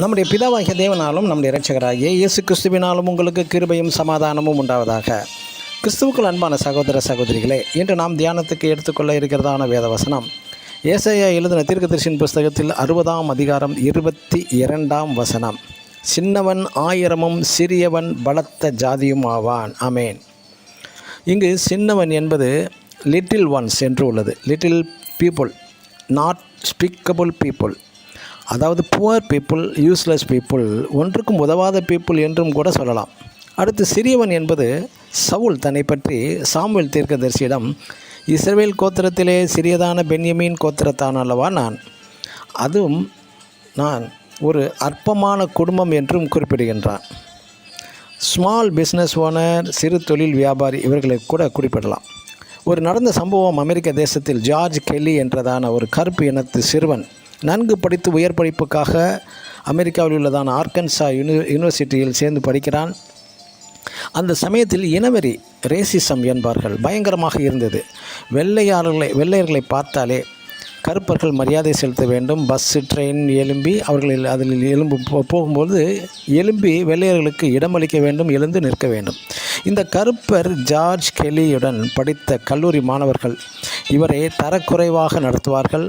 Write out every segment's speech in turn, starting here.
நம்முடைய பிதாவாகிய தேவனாலும் நம்முடைய இரட்சகராகிய இயேசு கிறிஸ்துவினாலும் உங்களுக்கு கிருபையும் சமாதானமும் உண்டாவதாக. கிறிஸ்துவுக்குள் அன்பான சகோதர சகோதரிகளே, இன்று நாம் தியானத்துக்கு எடுத்துக்கொள்ள இருக்கிறதான வேதவசனம் ஏசாயா எழுதின தீர்க்கதரிசியின் புஸ்தகத்தில் 60ஆம் அதிகாரம் 22ஆம் வசனம். சின்னவன் ஆயிரமும் சிறியவன் பலத்த ஜாதியும் ஆவான். ஆமேன். இங்கு சின்னவன் என்பது லிட்டில் ஒன்ஸ் என்று உள்ளது. லிட்டில் பீப்புள், நாட் ஸ்பீக்கபிள் பீப்புள், அதாவது புவர் பீப்புள், யூஸ்லெஸ் பீப்புள், ஒன்றுக்கும் உதவாத பீப்புள் என்றும் கூட சொல்லலாம். அடுத்து சிறியவன் என்பது சவுல் தன்னை பற்றி சாமுவேல் தீர்க்கதரிசியிடம், இஸ்ரவேல் கோத்திரத்திலே சிறியதான பென்யமீன் கோத்திரத்தான் அல்லவா அதுவும் நான் ஒரு அற்பமான குடும்பம் என்றும் குறிப்பிடுகின்றான். ஸ்மால் பிஸ்னஸ் ஓனர், சிறு தொழில் வியாபாரி, இவர்களை கூட குறிப்பிடலாம். ஒரு நடந்த சம்பவம், அமெரிக்க தேசத்தில் ஜார்ஜ் கெல்லி என்றதான ஒரு கருப்பு இனத்து சிறுவன் நன்கு படித்து உயர் படிப்புக்காக அமெரிக்காவில் உள்ளதான ஆர்கன்சா யூனிவர்சிட்டியில் சேர்ந்து படிக்கிறான். அந்த சமயத்தில் இனவெறி, ரேசிசம் என்பார்கள் பயங்கரமாக இருந்தது. வெள்ளையர்களை பார்த்தாலே கருப்பர்கள் மரியாதை செலுத்த வேண்டும். பஸ்ஸு, ட்ரெயின் எழும்பி அதில் போகும்போது எழும்பி வெள்ளையர்களுக்கு இடமளிக்க வேண்டும், எழுந்து நிற்க வேண்டும். இந்த கருப்பர் ஜார்ஜ் கெல்லியுடன் படித்த கல்லூரி மாணவர்கள் இவரை தரக்குறைவாக நடத்துவார்கள்.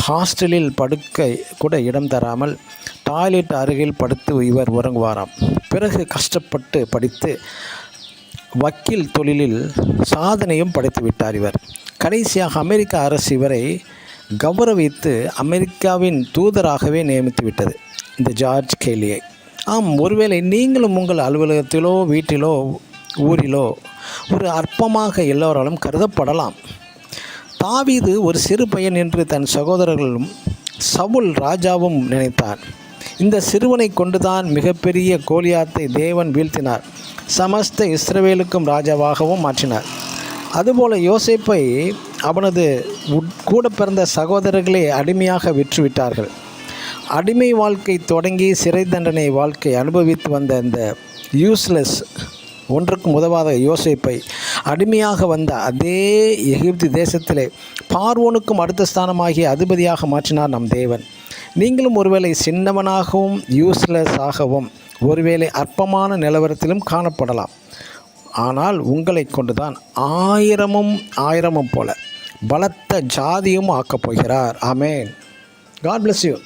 ஹாஸ்டலில் படுக்க கூட இடம் தராமல் டாய்லெட் அருகில் படுத்து இவர் உறங்குவாராம். பிறகு கஷ்டப்பட்டு படித்து வக்கீல் தொழிலில் சாதனையும் படைத்து விட்டார் இவர். கடைசியாக அமெரிக்க அரசு இவரை கௌரவித்து அமெரிக்காவின் தூதராகவே நியமித்து விட்டது இந்த ஜார்ஜ் கெல்லியை. ஒருவேளை நீங்களும் உங்கள் அலுவலகத்திலோ, வீட்டிலோ, ஊரிலோ ஒரு அற்பமாக எல்லோராலும் கருதப்படலாம். தாவீது ஒரு சிறு பையன் என்று தன் சகோதரர்களும் சவுல் ராஜாவும் நினைத்தார். இந்த சிறுவனை கொண்டுதான் மிகப்பெரிய கோலியாத்தை தேவன் வீழ்த்தினார். சமஸ்த இஸ்ரவேலுக்கும் ராஜாவாகவும் மாற்றினார். அதுபோல யோசேப்பை அவனது கூட பிறந்த சகோதரர்களே அடிமையாக விற்றுவிட்டார்கள். அடிமை வாழ்க்கை தொடங்கி சிறை தண்டனை வாழ்க்கை அனுபவித்து வந்த இந்த யூஸ்லெஸ், ஒன்றுக்கும் உதவாத யோசேப்பை அடிமையாக வந்த அதே எகிப்து தேசத்திலே பார்வோனுக்கும் அடுத்த ஸ்தானமாகிய அதிபதியாக மாற்றினார் நம் தேவன். நீங்களும் ஒருவேளை சின்னவனாகவும் யூஸ்லெஸ் ஆகவும் ஒருவேளை அற்பமான நிலவரத்திலும் காணப்படலாம். ஆனால் உங்களை கொண்டுதான் ஆயிரமும் போல பலத்த ஜாதியும் ஆக்கப் போகிறார். ஆமேன். God bless you.